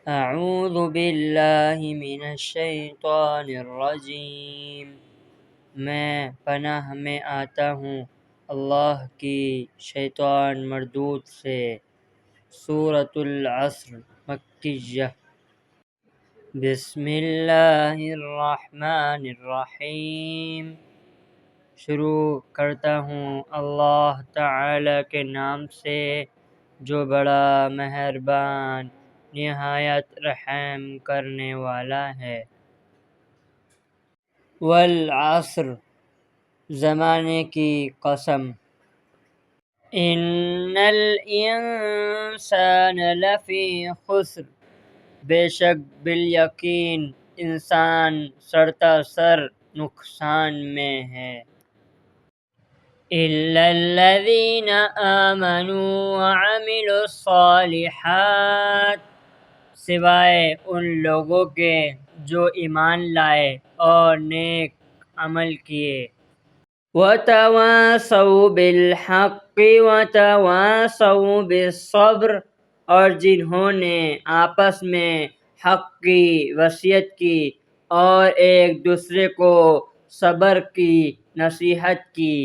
اعوذ باللہ من الشیطان الرجیم، میں پناہ میں آتا ہوں اللہ کی شیطان مردود سے۔ سورۃ العصر مکیہ۔ بسم اللہ الرحمن الرحیم، شروع کرتا ہوں اللہ تعالی کے نام سے جو بڑا مہربان نہایت رحم کرنے والا ہے۔ والعصر، زمانے کی قسم۔ ان الانسان لفی خسر، بے شک بالیقین انسان سرتاسر نقصان میں ہے۔ الا الذین آمنوا وعملوا الصالحات، سوائے ان لوگوں کے جو ایمان لائے اور نیک عمل کیے۔ وتواصوا بالحق وتواصوا بالصبر، اور جنہوں نے آپس میں حق کی وصیت کی اور ایک دوسرے کو صبر کی نصیحت کی۔